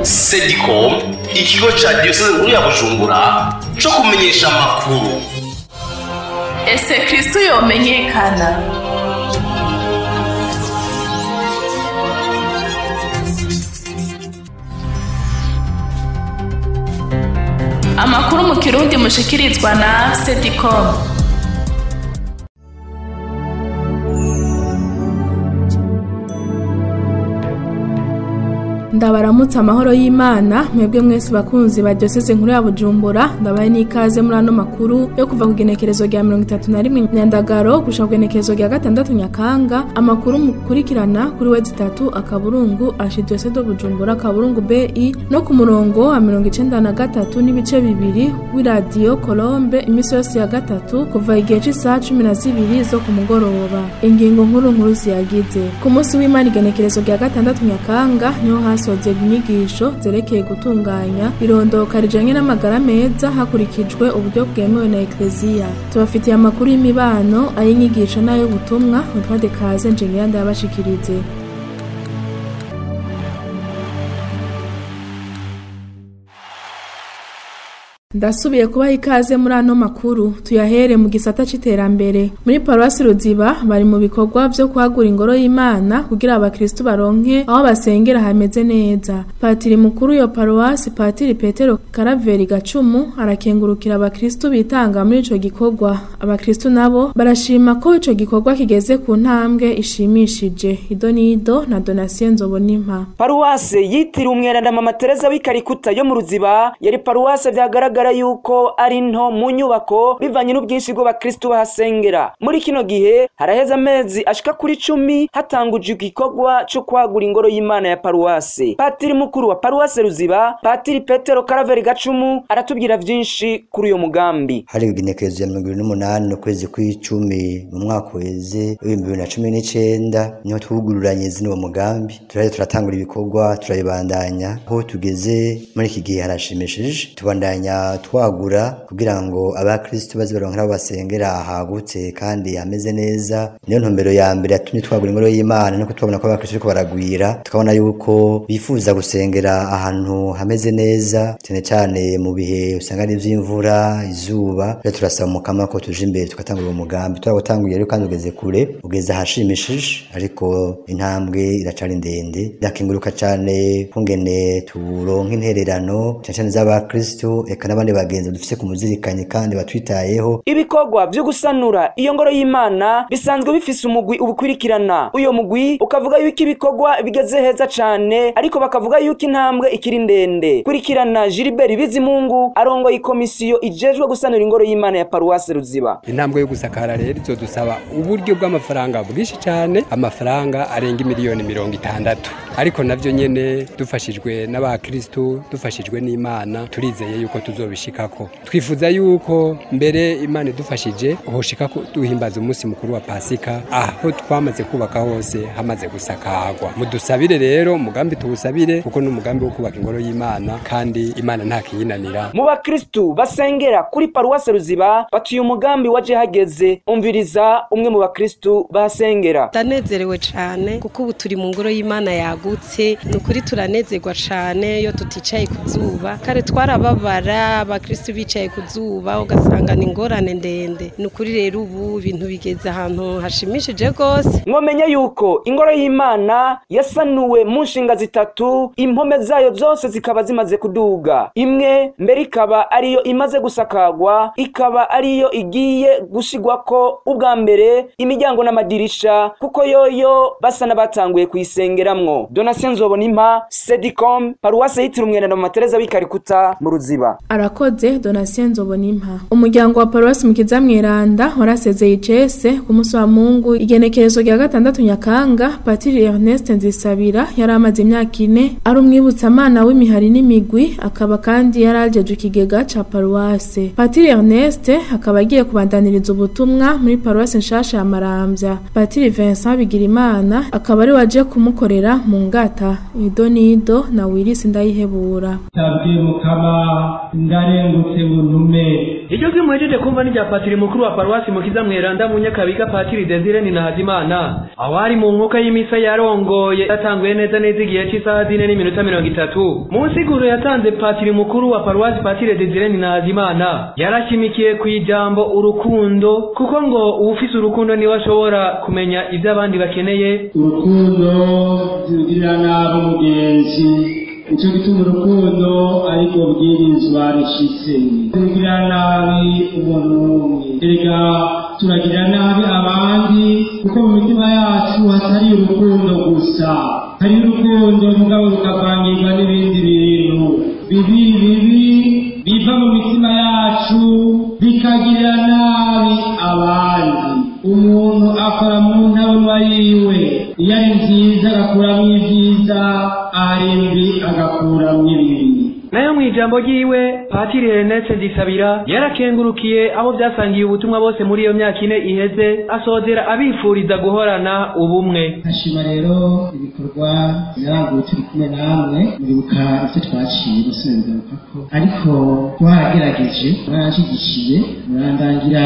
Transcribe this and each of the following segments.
Sedicom, ikigo ca Diocese nkuru ya Bujumbura co kumenyesha amakuru. Ese Kristo yomenyekana? Amakuru mu Kirundi mushikirizwa na Sedicom. Ndabaramutse amahoro y'Imana mwebwe mwese bakunzi ba Diocese nkuru ya Bujumbura, ndabaye n'ikaze muri ano makuru yo kuva ku genekerezo rya 31 Nyandagaro gushaka genekerezo rya 6 Nyakanga. Amakuru mukurikirana kuri wezi 3 akaburungu Archidiocese de Bujumbura akaburungu BI no ku murongo wa 93 n'ibice bibiri w'iradio Colombe imisi yose ya gatatu kuva igihe cy'isaha 12 zo ku mugoroba. Ingingo nkuru ziyagize ku munsi w'Imana genekerezo rya 6 Nyakanga niho hasoze inyigisho zerekeye gutunganya irondoka rijanye n'amagara meza hakurikijwe uburyo bwemewe na Ecclesia. Tubafitiye amakuru y'imibano ayinyigisho nayo butumwa mutwade kaze nje ndabashikirize. Ndasubiye kubaha ikaze muri ano makuru tuyahere mu gisata c'iterambere. Muri Paruwasi Ruziba bari mu bikorwa vyo kwagura ingoro y'Imana kugira abakristo baronke aho basengera hameze neza. Patiri mukuru yo Paruwasi Patiri Petero Karaveri Gacumu arakengurukira abakristo bitanga muri ico gikorwa. Abakristo nabo barashima ko ico gikorwa kigeze ku ntambwe ishimishije. Idonido na Donatien Nzobonimpa. Paruwasi yitiriwe umweranda Mama Teresa w'ikarikuta yo mu Ruziba yari paruwasi vyagaragara yuko ari nto mu nyubako bivanye n'ubwinshi bw'abakristo bahasengera. Muri kino gihe haraheza amezi ashika kuri 10 hatanguje igikorwa cyo kwagura ingoro y'Imana ya paruwasi. Patiri mukuru wa Paruwasi Ruziba Patiri Petero Karaveri Gacumu aratubwira vyinshi kuri uyo mugambi. Hari igenekerezo ya 28 no kwezi kw'icumi mu mwaka weze 2019 niho twugururanye zino mugambi. Turatangura ibikorwa turabandanya aho tugeze muri iki gihe harashimishije. Tubandanya twagura kugira ngo abakristo baze baronkera aho basengera hagutse kandi hameze neza. Niyo ntumbero ya mbere yatumye twagura ingoro y'Imana nuko twabona ko abakristo ko baragwira, tukabona yuko bifuza gusengera ahantu hameze neza cyane cyane mu bihe usanga ari vy'imvura izuba. Rero turasaba mukama ko tuje imbere tukatangura umugambi. Turagutanguye rero kandi ugeze kure, ugeze hashimishije ariko intambwe iracari ndende. Ndakenguruka cyane kungene turonka intererano cyane z'abakristo eka n'abandi bagenzi dufise kumuzirikanye kandi batwitayeho. Ibikorwa byo gusanura iyo ngoro y'Imana bisanzwe bifise umugwi ubukwirikirana. Uyo mugwi ukavuga yuko ibikorwa bigeze heza cane ariko bakavuga yuko intambwe ikiri ndende. Kurikirana Gilbert Bizimungu arongo ikomisiyo ijejwe gusanura ingoro y'Imana ya Paruwasi Ruziba. Intambwe yo gusakara rero izodusaba uburyo bw'amafaranga bwinshi cane, amafaranga arenga miliyoni 60. Ariko navyo nyene dufashijwe n'abakristo dufashijwe n'Imana turizeye yuko tuzobishikako. Twifuza yuko mbere Imana idufashije hoshika ko duhimbaza umunsi mukuru wa Pasika aho twamaze kubaka hose hamaze gusakarwa. Mudusabire rero mugambi tuwusabire kuko n'umugambi wo kubaka ingoro y'Imana kandi Imana nta kiyinanira. Mu bakristo basengera kuri Paruwasi Ruziba batuye umugambi waje hageze. Umviriza umwe mu bakristo basengera. Ndanezerewe cyane kuko ubu turi mu ngoro y'Imana yagutse. Nukuri turanezerwa cyane yo tuticaye kuzuba. Kare twarababara abakristo bicaye kuzuba ugasanga ni ingorane ndende. Nukuri rero ubu ibintu bigeze ahantu hashimishije gose. Mwomenya yuko ingoro y'Imana yasanuwe mu nshinga zitatu, impome zayo zose zikaba zimaze kuduga. Imwe mbere ikaba ariyo imaze gusakarwa, ikaba ariyo igiye gushigwako ubwa mbere imiryango n'amadirisha kuko yoyo basana batanguye kuyisengeramwo. Donatien Nzobonimpa, Sedicom, Paruwasi yitiriwe umweranda Mama Teresa w'ikarikuta mu Ruziba. Arakoze Donatien Nzobonimpa. Umuryango wa Paruwasi Mukiza Mweranda warasezeye icese ku munsi wa Mungu igenekerezo rya 6 Nyakanga. Patiri Ernest Nzisabira yari amaze imyaka 4 ari umwibutsamana w'imihari n'imigwi, akaba kandi yarajeje ikigega ca Paruwasi. Patiri Ernest akaba agiye kubandaniriza ubutumwa muri Paruwasi nshasha ya Maramvya. Patiri Vincent Bigirimana akaba ari waje kumukorera mu ngata. Idonido na Willis Ndayihebura. Tabwe mukama ndarengutse buntume. Iryo mwejeje kumva ni rya patiri mukuru wa paruwasi Mukiza Mweranda mu Nyakabiga Patiri Desire Ninahazimana. Awari mu nkoka y'imisa yarongoye yatanguye neza igihe cy'isaha 4:30. Mu nsiguro yatanze patiri mukuru wa paruwasi Patiri Desire Ninahazimana yarashimikiye ku ijambo urukundo, kuko ngo ufise urukundo niwe ashobora kumenya ibyo abandi bakeneye. Urukundo zirira nabo mugenzi, icyo gituma urukundo ariko bwirizwa rushitse. Zirira nabi umuntu erega turagira nabi abandi, kuko mu mitima yacu hatari urukundo gusa, hari urukundo mugabo rukavangirwa n'ibindi bintu bibi biva mu mitima yacu bikagirira nabi abandi. Umuntu akora mu ntabonwa yiwe, iyo ari nziza agakuramo ibyiza, ari mbi agakuramo ibibi. Nayo mu ijambo ryiwe Patiri Ernest Ndisabira yarakengurukiye aho byasangiye ubutumwa bose muri iyo myaka 4 iheze, asozera abifuriza guhorana ubumwe. Ashima rero ibikorwa yaranguye turi kumwe namwe, muribuka icyo twaciye gusengerako, ariko twagerageje mwarashigishiye, murandangira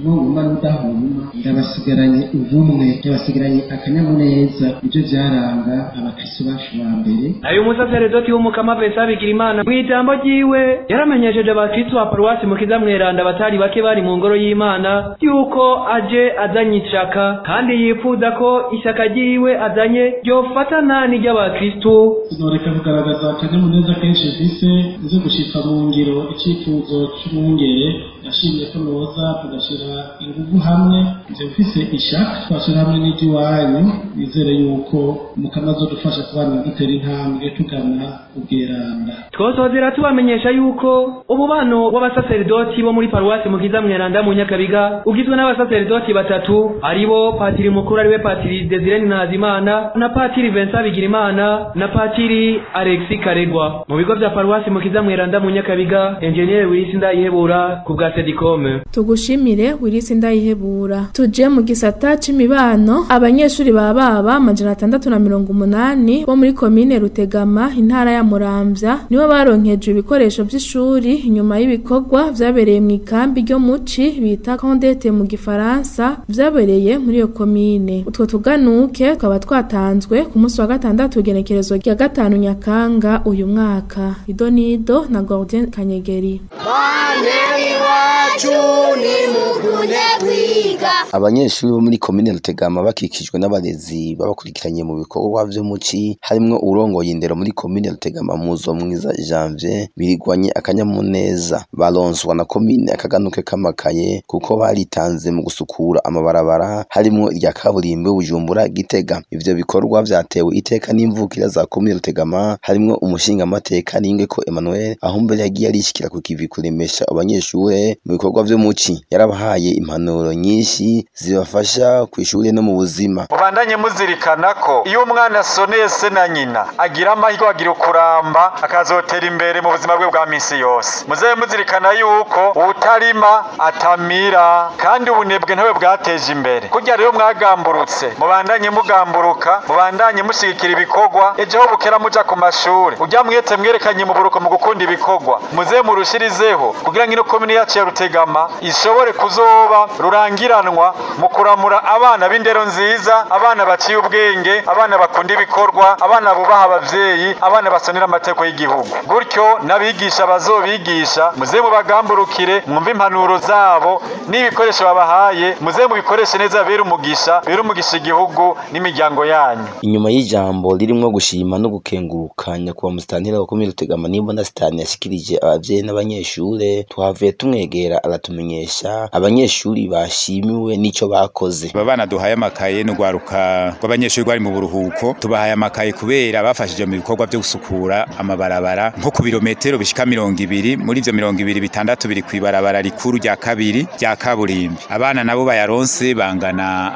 n'ubuma n'udahuma, ndabasigaranye ubumwe, ndabasigaranye akanyamuneza, ibyo byaranga abakristo bacu ba mbere. Ayo umusaseredoti w'umukama Vincent Bigirimana mu ijambo ryiwe yaramenyesheje abakristo ba paruwasi Mukiza Mweranda batari bake bari mu ngoro y'Imana yuko aje azanye ishaka, kandi yifuza ko ishaka ryiwe azanye ryofatana n'ry'abakristo. Noreka kugaragaza akanyamuneza kenshi vise zo gushika mu ngiro icyifuzo cy'umwungere yashimye ko noza tugashira ingufu hamwe, ivyo bifise ishaka twashira hamwe n'igiwanyu, bizere yuko umukama azodufasha kubana dutera intambwe tugana ubweranda. Twosozera tubamenyesha yuko umubano w'abasaseredoti bo muri paruwasi Mukiza Mweranda mu Nyakabiga ugizwe n'abasaseredoti batatu, aribo patiri mukuru ariwe Patiri Desire Ninahazimana na Patiri Vincent Bigirimana na Patiri Alexis Karegwa. Mu bigo bya paruwasi Mukiza Mweranda mu Nyakabiga, Engineer Willis Ndayihebura ku bwa Sedicom. Tugushimire Willis Ndayihebura. Tuje mu gisata c'imibano, abanyeshuri baba 680 bo muri komine Rutegama intara ya Muramvya nibo baronkejwe ibikoresho by'ishuri inyuma y'ibikorwa vyabereye mu ikambi ryo muci bita Condete mu Gifaransa vyabereye muri iyo komine. Utwo tuganuke twaba twatanzwe ku munsi wa gatandatu igenekerezo rya 5 Nyakanga uyu mwaka. Idonido na Gordien Kanyegeri. Abanyeshuri bo muri komine Rutegama bakikijwe n'abarezi babakurikiranye mu bikorwa vyo muci, harimwo urongoye indero muri komine Rutegama Muzo Mwiza Janvier, birigwanye akanyamuneza baronswa na komine akaganuke kamakaye kuko baritanze mu gusukura amabarabara harimwo irya kaburimbo Bujumbura Gitega. Ivyo bikorwa vyatewe iteka n'imvukira za komine Rutegama, harimwo umushinga amateka Ningeko Emmanuel aho mbere yagiye arishikira ku kivi kuremesha abanyeshure mu bikorwa vyo muci. Yarabahaye impanuro nyinshi zibafasha kw'ishure no mu buzima. Mubandanye muzirikana ko iyo umwana asoneye se na nyina agira amahirwe agira kuramba akazotera imbere mu buzima bwe bwa misi yose. Muzaye muzirikana yuko utarima atamira, kandi ubunebwe ntawe bwateje imbere. Kurya rero mwagamburutse, mubandanye mugamburuka, mubandanye mushigikira ibikorwa, ejo ho bukera muja ku mashuri. Ujya mwete mwerekanye mu buruko mu gukunda ibikorwa, muze murushirizeho kugira ngo ino komine yacu ya Rutegama ishobore kuzoba rurangiranwa mu kuramura abana b'indero nziza, abana baciye ubwenge, abana bakunda ibikorwa, abana bubaha abavyeyi, abana basonera amateko y'igihugu. Gutyo nabigisha bazobigisha, muze mubagamburukire, mwumve impanuro zabo n'ibikoresho babahaye, muze mubikoreshe neza bera umugisha igihugu n'imiryango yanyu. Inyuma y'ijambo ririmwo gushima no gukengurukanya kuba musitantira wa komine Rutegama Nimbona Sitani yashikirije abavyeyi n'abanyeshure, twavuye tumwegera aratumenyesha abanyeshuri bashimiwe n'ico bakoze. Babana duhaye amakaye no gwaruka rw'abanyeshuri bari mu buruhuko, tubahaye amakaye kubera bafashije mu bikorwa byo gusukura amabarabara nko ku birometero bishika 200, muri ivyo 206 biri kwibarabara rikuru rya kabiri rya kaburimbi. Abana nabo bayaronse bangana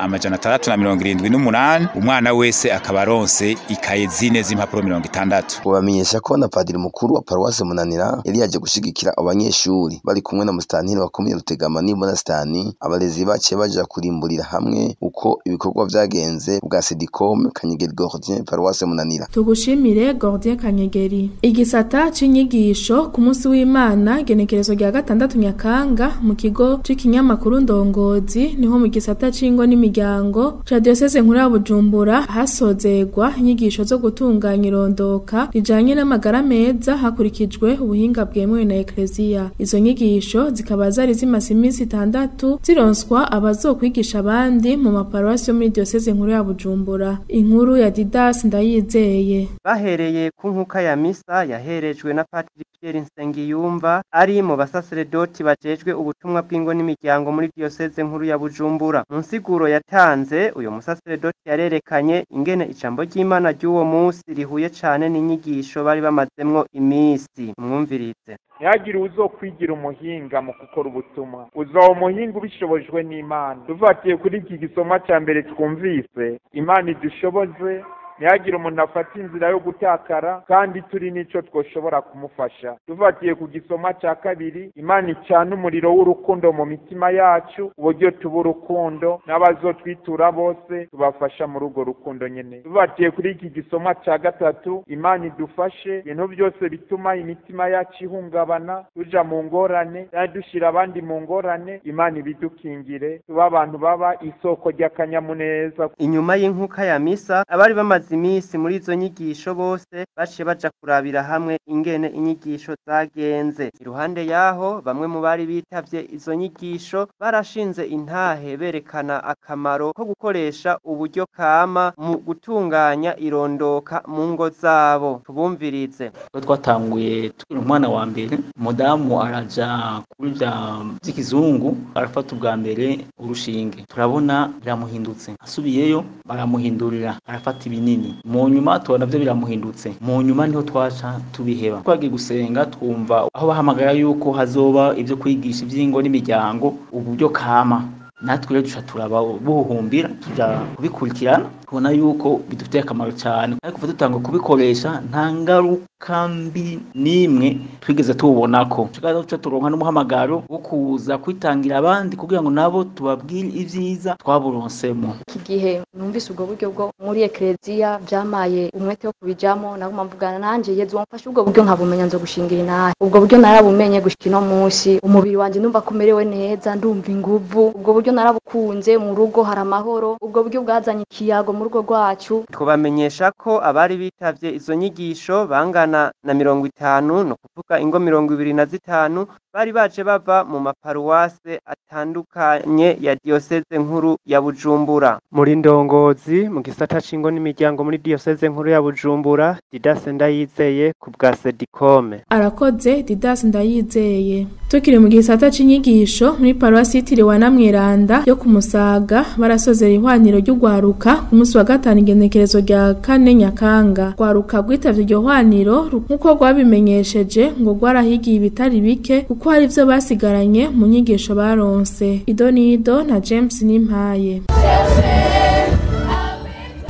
678, umwana wese akabaronse ikaye zine z'impapuro 60. Ubamenyesha ko na padiri mukuru wa paruwase Munanira yari yaje gushigikira abanyeshuri bari kumwe na musitanteri wa komine Rutegama n'Imbona Stani abarezi baciye baja kurimburira hamwe uko ibikorwa vyagenze bwa Sedicom Kanyegeri Gordien Paroisse Munanira. Tugushimire Gordien Kanyegeri. Igisata c'inyigisho ku munsi w'Imana genekerezo rya 6 Nyakanga mu kigo c'ikinyamakuru Ndongozi niho mu gisata c'ingo n'imiryango ca diocese nkuru ya Bujumbura hasozegwa inyigisho zo gutunganya irondoka rijanye n'amagara meza hakurikijwe ubuhinga bwemewe na Ecclesia. Izo nyigisho zikaba zari zimaze iminsi 6 zironswa abazokwigisha abandi mu maparuwasi yo muri diocese nkuru ya Bujumbura. Inkuru ya Didas Ndayizeye. Bahereye ku nkuka ya misa yaherejwe na Patiri Pierre Nsengiyumva ari mu basaseredoti bajejwe ubutumwa bw'ingo n'imiryango muri diocese nkuru ya Bujumbura. Mu nsiguro yatanze uyo musaseredoti yarerekanye ingene ijambo ry'Imana ry'uwo munsi rihuye cane n'inyigisho bari bamazemwo imisi. Mwumvirize. Ntihagire uzokwigira umuhinga mu gukora ubutumwa, uzoba umuhinga ubishobojwe n'Imana. Dufatiye kuri iki gisomwa ca mbere twumvise, Imana idushoboze, ntihagire umuntu afata inzira yo gutakara kandi turi nico twoshobora kumufasha. Dufatiye ku gisomwa ca kabiri, Imana icana umuriro w'urukundo mu mitima yacu, uburyo tuba urukundo n'abazotwitura bose tubafasha muri urwo rukundo nyene. Dufatiye kuri iki gisomwa ca gatatu, Imana idufashe ibintu byose bituma imitima yacu ihungabana, tuja mu ngorane kandi dushira abandi mu ngorane, Imana ibidukingire, tuba abantu baba isoko ry'akanyamuneza. Inyuma y'inkuka ya misa abari bamaze imisi muri izo nyigisho bose baciye baja kurabira hamwe ingene inyigisho zagenze. Iruhande yaho bamwe mu bari bitavye izo nyigisho barashinze intahe berekana akamaro ko gukoresha uburyo kama mu gutunganya irondoka mu ngo zabo. Tubumvirize. Twatanguye tukiri umwana wa mbere, mudamu araja kuri vya vy'ikizungu arafata ubwa mbere urushinge, turabona biramuhindutse, asubiyeyo baramuhindurira arafata ibinini, mu nyuma tubona byo biramuhindutse, mu nyuma niho twaca tubiheba. Twagiye gusenga twumva aho bahamagara yuko hazoba ibyo kwigisha iby'ingo n'imiryango uburyo kama, natwe rero duca turaba buhumbira tuja kubikurikirana, tubona yuko bidufitiye akamaro cyane, ariko kuva dutanga kubikoresha nta ngaruka mbi nimwe twigeze tubonako. Duca turonka n'umuhamagaro wo kuza kwitangira abandi kugira ngo nabo tubabwire ivyiza twaburonsemo. Iki gihe numvise ubwo buryo bwo muri Ecclesia byamaye umwete wo kubijamo, naguma mvugana nanje Yezu wamfasha ubwo buryo nkabumenya nzo gushingira inahe. Ubwo buryo narabumenye gushika no munsi, umubiri wanje ndumva kumerewe neza, ndumva inguvu. Ubwo buryo narabukunze, mu rugo hari amahoro. Ubwo buryo bwazanye ikiyago mu rugo rwacu. Twabamenyesha ko abari bitavye izo nyigisho bangana na 50, no kuvuga ingo 25 bari baje bava mu maparuwase atandukanye ya diocese nkuru ya Bujumbura. Muri Ndongozi mu gisata c'ingo n'imiryango muri diocese nkuru ya Bujumbura, Didas Ndayizeye ku bwa Sedicom. Arakoze Didas Ndayizeye. Tukiri mu gisata c'inyigisho muri paruwasi yitiriwe na Mweranda yo kumusaga barasozera ihwaniro ry'ugwaruka ku munsi wa 5 igenekerezo rya 4 Nyakanga. Gwaruka gwitavye iryo hwaniro nkuko gwabimenyesheje ngo gwarahigiye ibitari bike kuko hari ivyo basigaranye mu nyigisho baronse. Idonido na James Nimpaye.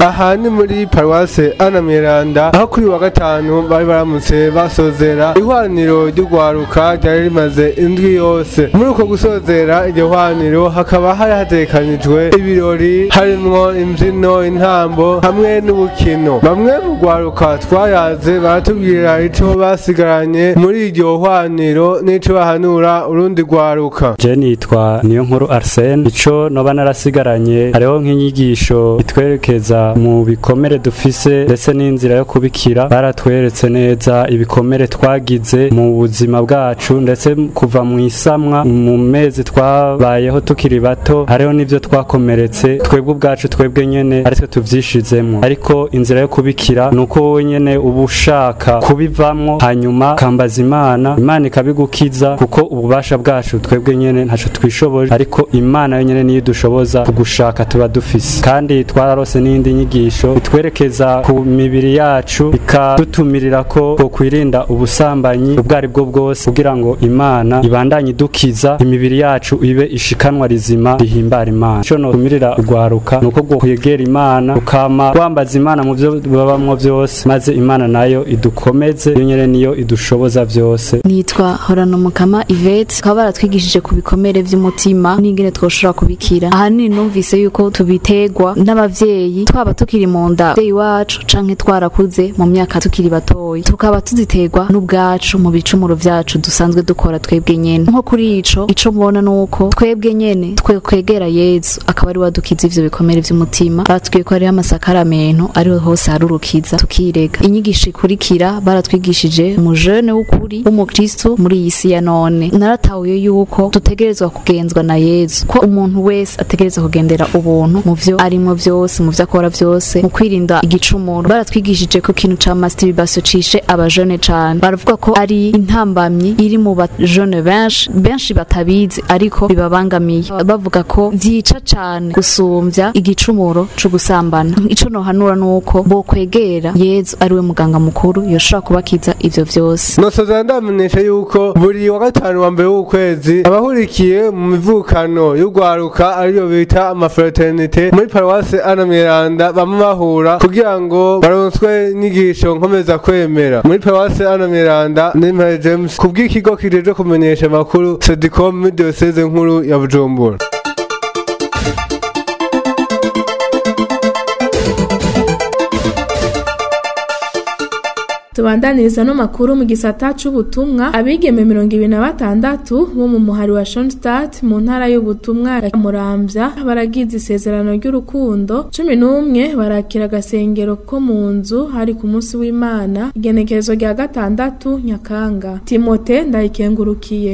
Aha ni muri paruwase Ana Mweranda, aho kuri wa 5 bari baramutse basozera ihwaniro ry'ugwaruka ryari rimaze indwi yose. Muri uko gusozera iryo hwaniro hakaba hari hatekanijwe ibirori harimwo imbyino, intambo hamwe n'ubukino. Bamwe mu gwaruka twayaze baratubwira ico basigaranye muri iryo hwaniro n'ico bahanura urundi gwaruka. Je nitwa Niyonkuru Arsene, ico noba narasigaranye hariho nk'inyigisho itwerekeza mu bikomere dufise ndetse n'inzira yo kubikira. Baratweretse neza ibikomere twagize mu buzima bwacu ndetse kuva mu isamwa mu mezi twabayeho tukiri bato, hariho n'ivyo twakomeretse twebwe ubwacu twebwe nyene aritwe tuvyishizemo, ariko inzira yo kubikira nuko wowe nyene uba ushaka kubivamwo hanyuma kambaza Imana ikabigukiza, kuko ububasha bwacu twebwe nyene ntaco twishoboje, ariko Imana yo nyene niyo idushoboza kugushaka tuba dufise. Kandi twararose n'indi nyigisho itwerekeza ku mibiri yacu ikadutumirira ko kwirinda ubusambanyi ubwo ari bwo bwose kugira ngo Imana ibandanye idukiza imibiri yacu ibe ishikanwa rizima rihimbara Imana. Ico no tumirira urwaruka nuko gwo kwegera Imana ukama kwambaza Imana mu byo babamwo byose maze Imana nayo idukomeze iyo nyene niyo idushoboza byose. Nitwa Horano Mukama Yvette, ukaba baratwigishije ku bikomere vy'umutima n'ingene twoshobora kubikira. Ahanini numvise yuko tubitegwa n'abavyeyi twaba tukiri mu nda abavyeyi wacu canke twarakuze mu myaka tukiri batoyi, tukaba tuzitegwa n'ubwacu mu bicumuro vyacu dusanzwe dukora twebwe nyene. Nko kuri ico mbona nuko twebwe nyene kwegera Yezu akaba ari wadukiza ivyo bikomere vy'umutima. Batubwiye ko hariho amasakaramentu ariho hose harurukiza tukirega. Inyigisho ikurikira baratwigishije umujene w'ukuri w'umukristo muri iyi si ya none. Naratahuye yuko dutegerezwa kugenzwa na Yezu, ko umuntu wese ategerezwa kugendera ubuntu mu vyo arimo vyose, mu vyo akora vyose, mu kwirinda igicumuro. Baratwigishije ko ikintu ca masturbation cishe abajene cane. Baravuga ko ari intambamyi iri mu bajene benshi batabizi ariko bibabangamiye. Bavuga ko vyica cane gusumvya igicumuro co gusambana. Ico no hanura nuko bo kwegera Yezu ariwe muganga mukuru yoshobora kubakiza ivyo vyose. Nosoza ndamenyesha yuko buri wa gatanu wa mbere w'ukwezi abahurikiye mu mivukano y'ugwaruka ariyo bita amafraternité muri Paroisse Anna Mweranda bamwe bahura kugira ngo baronswe inyigisho nkomeza kwemera. Muri Paroisse Anna Mweranda Nempare James kubw'ikigo kijeje kumenyesha amakuru Sedicom diocese nkuru ya Bujumbura. Tubandaniriza no makuru mu gisata c'ubutumwa. Abigeme 26 bo mu muhari wa Schoenstatt mu ntara y'ubutumwa ya Muramvya baragize isezerano ry'urukundo. 11 barakira agasengero ko mu nzu hari ku munsi w'Imana igenekerezo rya 6 Nyakanga. Timote Ndayikengurukiye.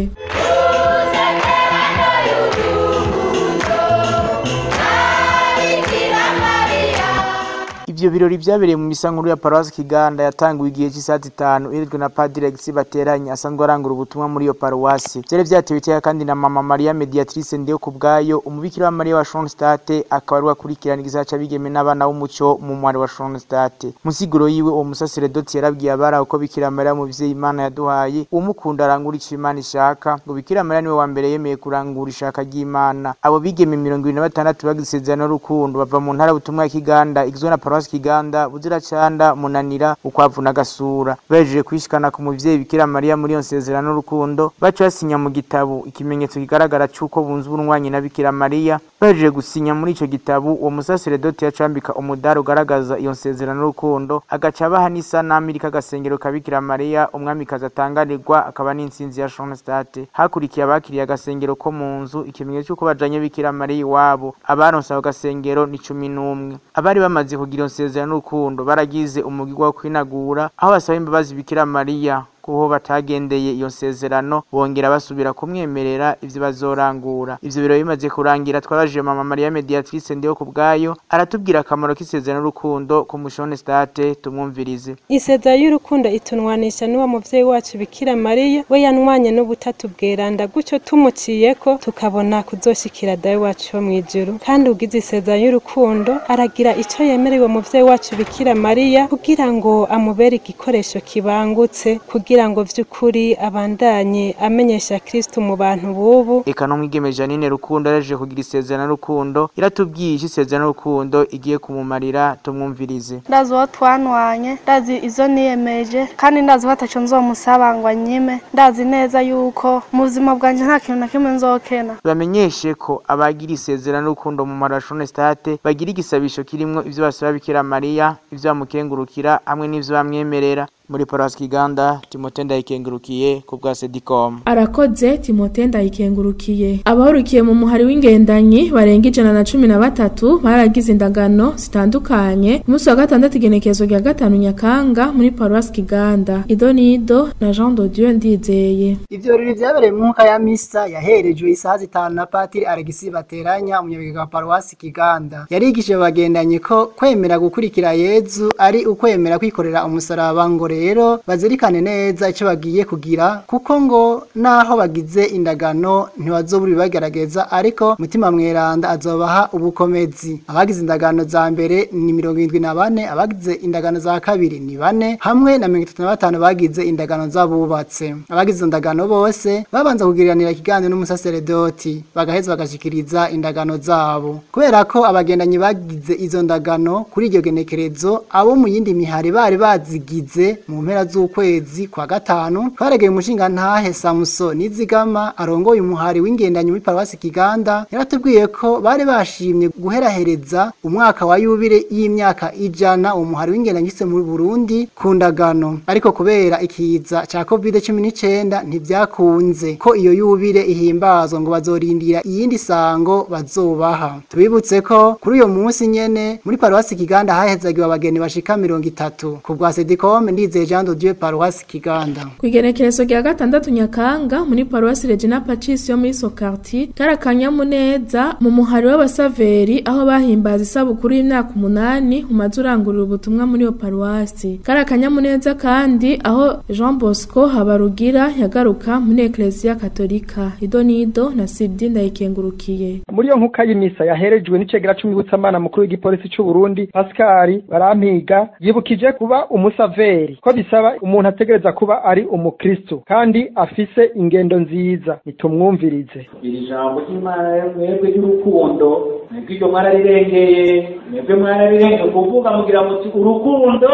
Ivyo birori vyabereye mu misa nkuru ya Paroisse Kiganda yatanguye igihe c'isati 5 irijwe na Padre Alexis Bateranya asanzwe arangura ubutumwa muri iyo paruwasi. Vyari vyatewe iteka kandi na Mama Maria Mediatrice Ndiyo kubwayo umubikira wa Maria wa Schoenstatt akaba ari wakurikirana igisata c'abigeme n'abana b'umuco mu mwari wa Schoenstatt. Musiguro yiwe uwo musaseredoti yarabwiye abari uko Bikira Maria mu bivye Imana yaduhaye umukunda arangura ico Imana ishaka, ngo Bikira Maria niwe wa mbere yemeye kurangura ishaka ry'Imana. Abo bigeme 26 bagisezerano n'urukundo bava mu ntara butumwa ya Kiganda igizwe na Paroisse Kiganda, Buziracanda, Munanira, Ukwavu na Gasura. Bejeje kwishikana ku muvyeyi Bikira Maria muri iyo nsezerano n'urukundo baca basinya mu gitabo ikimenyetso kigaragara cyuko bunze ubunwanyi na Bikira Maria. Bejeje gusinya muri ico gitabo uwo musaseredoti yacambika umudari ugaragaza iyo nsezerano n'urukundo agaca baha n'isanamu iriko agasengero ka Bikira Maria umwamikazi atanganirwa akaba n'intsinzi ya Schoenstatt. Hakurikiye abakiriye agasengero ko mu nzu ikimenyetso cyuko bajanye Bikira Maria iwabo. Abaronse ako gasengero ni 11. Abari bamaze kugira isezerano n'urukundo baragize umugirwa wo kwinagura aho basaba imbabazi Bikira Maria kuho batagendeye iyo nsezerano bongera basubira kumwemerera ivyo bazorangura. Ivyo biro bimaze kurangira twabajije Mama Maria Mediatrice Ndiyo kubwayo aratubwira akamaro k'isezerano n'urukundo ku Schoenstatt. Tumwumvirize. Isezerano y'urukundo itunwanisha n'uwo muvyeyi wacu Bikira Maria we yanwanye n'ubutatu bweranda gutyo tumuciyeko tukabona kuzoshikira dawe wacu mu ijuru. Kandi ugize isezerano y'urukundo aragira ico yemerewe muvyeyi wacu Bikira Maria kugira ngo amubere igikoresho kibangutse kugira ngo vy'ukuri abandanye amenyesha Kristo mu bantu bubu. Eka no mwigeme Janine Rukundo yaje kugira isezerano n'urukundo iratubwiye isezerano n'urukundo igiye kumumarira. Tumwumvirize. Ndazi wo twanwanye, ndazi izo niyemeje kandi ndazi bataco nzomusaba ngo anyime. Ndazi neza yuko mu buzima bwanje nta kintu na kimwe nzokena. Bamenyeshe ko abagira isezerano n'urukundo mu mara Schoenstatt bagira igisabisho kirimwo ivyo basaba Bikira Maria, ivyo bamukengurukira hamwe n'ivyo bamwemerera. Muri Paroisse Kiganda, Timote Ndayikengurukiye ku bwa Sedicom. Arakoze Timote Ndayikengurukiye. Abahurukiye mu muhari w'ingendanyi barenga 113 baragize indagano zitandukanye umunsi wa 6 igenekerezo rya 5 Nyakanga muri Paroisse Kiganda. Idonido na Jean de Dieu Ndizeye. Ivyo birori vyabereye mu mwaka ya misa yaherejwe isaha 5 na Patiri Alexis Bateranya umuyobozi wa Paroisse Kiganda. Yarigishije bagendanye ko kwemera gukurikira Yezu ari ukwemera kwikorera umusaraba ngore rero bazirikane neza ico bagiye kugira kuko ngo naho bagize indagano ntibazobura bibagerageza ariko mutima mweranda azobaha ubukomezi. Abagize indagano za mbere ni 74, abagize indagano za kabiri ni 4 hamwe na 35 bagize indagano z'abubatse. Abagize indagano bose babanza kugiriranira ikiganiro n'umusaseredoti bagaheza bagashikiriza indagano zabo. Kubera ko abagendanyi bagize izo ndagano kuri iryo genekerezo abo mu yindi mihari bari bazigize mu mpera z'ukwezi kwa gatanu twaregeye umushinga ntahe Samson Nizigama arongoye umuhari w'ingendanyi muri Paruwasi Kiganda yaratubwiye ko bari bashimye guherahereza umwaka wa yubile y'imyaka 100 umuhari w'ingendanyi mu Burundi ku ndagano, ariko kubera ikiza ca COVID-19 ntivyakunze ko iyo yubile ihimbazwa ngo bazorindira iyindi sango bazobaha. Tubibutse ko kuri uyo munsi nyene muri Paruwasi Kiganda hahezagiwe abageni bashika 30 ku bwa Sedicom Ndizeye Jean de Dieu Paruwasi Kiganda. Kwigenekerezo rya 6 Nyakanga muri Paruwasi Regina Pacis yo muri Sokarti karakanyamuneza mu muhari w'abasaveri aho bahimbaza isabukuru y'imyaka 8 umaze urangurira ubutumwa muri yo Paruwasi. Karakanyamuneza kandi aho Jean Bosco Habarugira yagaruka muri Ecclesia Katolika Idonido na Sibdi Ndayikengurukiye. Muri yo nkuka y'imisa yaherejwe n'icegera c'umwibutsamana mukuru w'igipolisi c'u Burundi Pascal Barampiga yibukije kuba umusaveri ko bisaba umuntu ategereza kuba ari umukristo kandi afise ingendo nziza. Nitumwumvirize. Iri jambo ry'Imana mwebwe y'urukundo mwebwe iryo mwararirengeye mwebwe mwararirengeye kuvuga mugira muti urukundo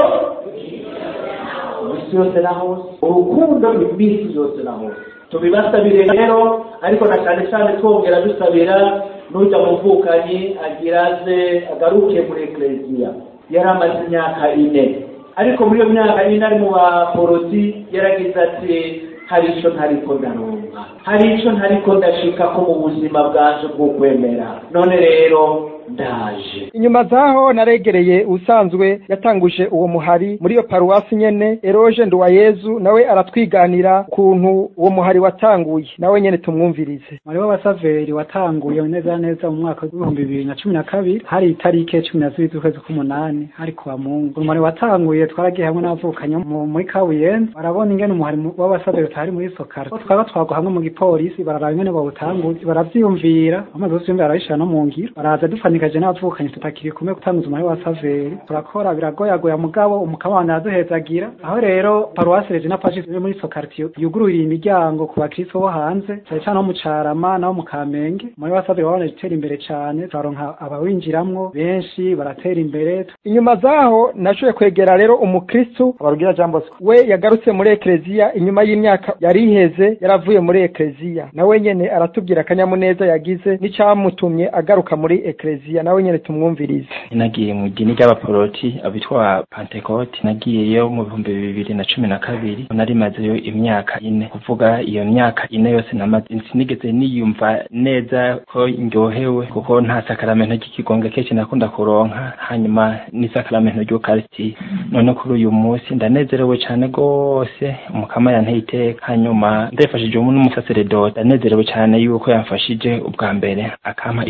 imisi yose na hose, urukundo imisi yose na hose. Tubibasabire rero ariko na cyane twongera dusabira n'ujya muvukanyi agiraze agaruke muri Ecclesia. Yaramaze imyaka 4 ariko muri iyo myaka 4 ari mu baporoti yaragize ati hari ico ntariko ndaronka, hari ico ntariko ndashika ko mu buzima bwanje bwo kwemera, none rero ndaje. Inyuma zaho naregereye usanzwe yatanguje uwo muhari muri yo Paruwasi nyene Eroge Nduwayezu nawe aratwiganira kuntu uwo muhari watanguye, nawe nyene tumwumvirize. Muri w'abasaveri watanguye neza mu mwaka wa 2012 hari itarike 12 z'ukwezi k'umunani hari kwa Mungu. Umuhari watanguye twaragiye hamwe n'abavukanye muri Kabuyenzi barabona ingene umuhari w'abasaveri utari muri Sokarti. Twaba twagwa hamwe mu gipolisi bararaba ingene bawutanguye baravyumvira amaze gusyumvira arabishira no mu ngiro baraza dufanikaje n'abavukanye tutakiri kumwe gutanguza umuhari wa saveri turakora biragoyagoya mugabo umukamana yaduhezagira aho rero Paruwasi Regina Pacis muri Sokarti yugururiye imiryango ku bakristo bo hanze cyane no mu Carama no mu Kamenge muri wa saveri wabona gutera imbere cyane twaronka abawinjiramwo benshi baratera imbere. Inyuma zaho nashoye kwegera rero umukristo Habarugira Jean Bosco we yagarutse muri Ecclesia inyuma y'imyaka yariheze yaravuye muri Ecclesia nawe nyene aratubwira akanyamuneza yagize n'icamutumye agaruka muri Ecclesia nawe nyene tumwumvirize. Nagiye mu dini ry'abaporoti abitwa Pentecote nagiyeyo mu 2012 narimazeyo imyaka 4 kuvuga iyo myaka 4 yose namaze sinigeze niyumva neza ko ndyohewe kuko nta sakramento ry'ikigonga kenshi nakunda kuronka hanyuma ni sakramento ry'Eucharistie none kuri uyu munsi ndanezerewe cyane gose umukama yanteye iteka hanyuma ndefashije n'umusaseredoti ndanezerewe cyane yuko yamfashije ubwa mbere akampa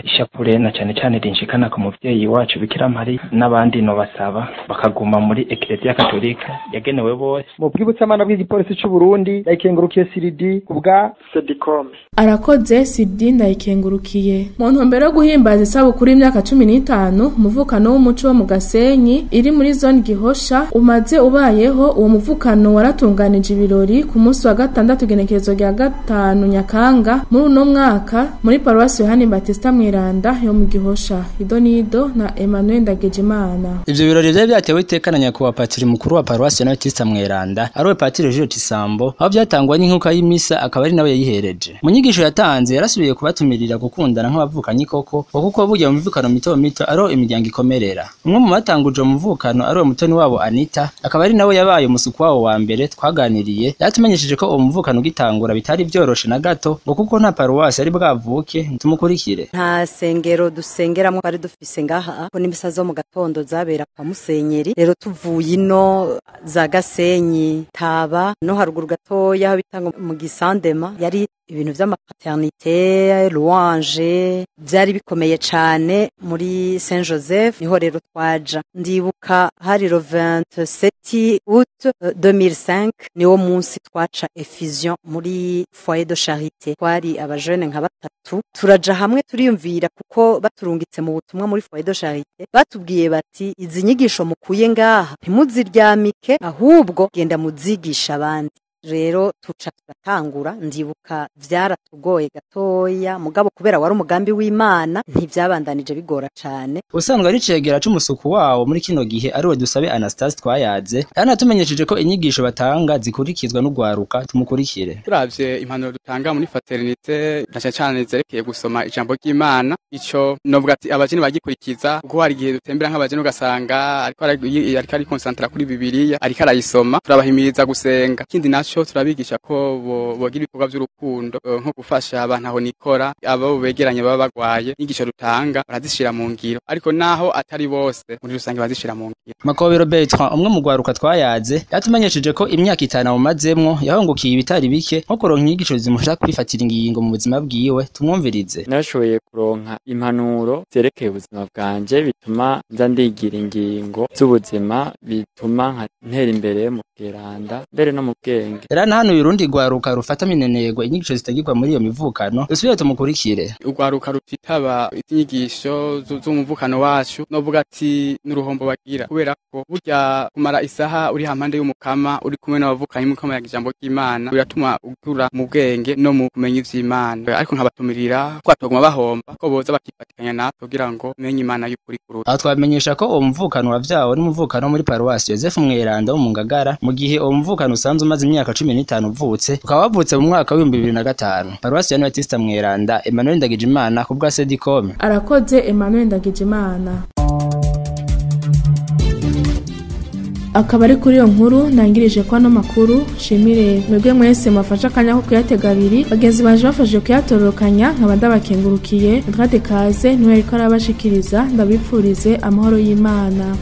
ishapure na cyane rinshikana ku muvyeyi wacu Bikira Maria n'abandi no basaba bakaguma muri Ecclesia Katolika yagenewe bose. Mu bwibutsamana bw'igipolisi c'u Burundi Ndayikengurukiye Siridi kubwa Sedicom. Arakoze Siridi Ndayikengurukiye. Mu ntumbero yo guhimbaza isabukuru y'imyaka 15 umuvukano w'umuco wo mu Gasenyi iri muri zone Gihosha umaze ubayeho uwo muvukano waratunganije ibirori ku munsi wa 6 genekerezo rya 5 Nyakanga muri uno mwaka muri Paruwasi Yohani Batista Mweranda yo mu Gihosha Idonido na Emmanuel Ndagejimana. Ivyo birori byari byatewe iteka na nyakubahwa patiri mukuru wa Paruwasi Yohani Batista Mweranda ariwe patiri Jules Tisambo aho byatangwa n'inkuka y'imisa akaba ari nawe yayihereje. Mu nyigisho yatanze yarasubiye kubatumirira gukundana nk'abavukanye koko kuko burya mu mvukano mito aro imiryango ikomerera. Umwe mu batanguje mu mvukano ariwe mutoni wabo Anita akaba ari nawe yabaye umusuku wabo wa mbere twaganiriye yatumenyesheje ko uwo mvukano gitangura bitari byoroshe na gato ngo kuko nta paruwasi ari bwavuke tumukurikire. Nta sengero ishengero dusengeramo bari dufise ngaha ko n'imisa zo mu gatondo zabera kwa Musenyeri rero tuvuye ino za Gasenyi Taba no haruguru gatoya bitanga mu Gisandema yari ibintu vy'amapaternité louange byari bikomeye cane muri Saint Joseph niho rero twaja ndibuka hari le 27 août 2005 niwo munsi twaca effusion muri foyer de charité twari abajene nka batatu turaja hamwe turiyumvira kuko baturungitse mu butumwa muri foyer de charité batubwiye bati izi nyigisho mukuye ngaha ntimuziryamike ahubwo genda muzigisha abandi rero tuca turatangura ndibuka vyaratugoye gatoya mugabo kubera wari umugambi w'Imana ntivyabandanije bigora cane usanzwe ari cegera c'umusuku wawo muri kino gihe ariwe Dusabe Anastase twayaze yanatumenyesheje ko inyigisho batanga zikurikizwa n'ugwaruka tumukurikire turavye impanuro dutanga muri fraternité naca cane zerekeye gusoma ijambo ry'Imana ico novuga ati abajene bagikurikiza kuko hari igihe dutembera nk'abajene ugasanga ariko ari concentra kuri Bibiliya ariko arayisoma turabahimiriza gusenga kindi naco turabigisha ko bogira ibikorwa by'urukundo nko gufasha abantu aho nikora abo begeranye baba bagwaye inyigisho dutanga barazishira mu ngiro ariko naho atari bose muri rusange bazishira mu ngiro Makobero Bertrand umwe mu gwaruka twayaze yatumenyesheje ko imyaka 5 mumazemwo yahongukiye ibitari bike nko kuronka inyigisho zimusha kwifatira ingingo mu buzima bwiwe tumwumvirize nashoboye kuronka impanuro zerekeye ubuzima bwanje bituma nza ndigira ingingo z'ubuzima bituma ntera imbere mu bweranda mbere no mu bwenge Rana hano yurundi gwaruka rufata minenegwa inyigisho zitagirwa muri iyo mivukano usubire tumukurikire ugwaruka rutitaba inyigisho z'umuvukano wacu novuga ati n'uruhombo bagira kubera ko burya kumara isaha uri hampande y'umukama uri kumwe n'abavukanye mu kama ya ijambo ry'Imana biratuma ugura mu bwenge no mu kumenya ivy'Imana ariko nkabatumirira kwatoguma bahomba ko boza bakifatikanya natwe kugira ngo menye Imana y'ukuri kuruta aho twamenyesha ko uwo muvukano wavyawe n'umuvukano muri Paroisse Joseph Mweranda wo mu Ngagara mu gihe uwo muvukano usanzwe umaze imyaka 15 uvutse ukaba wavutse mu mwaka wa 2005 Paroisse ya Baptiste Mweranda Emmanuel Ndagijimana ku bwa Sedicom arakoze Emmanuel Ndagijimana akaba ari kuri iyo nkuru nangirije kwa no makuru shimire mwebwe mwese mafasha akanya ko kuyatega abiri bagenzi baje bafashije kuyatororokanya nkaba ndabakengurukiye Edward Kaze niwe ariko arabashikiriza ndabipfurize amahoro y'Imana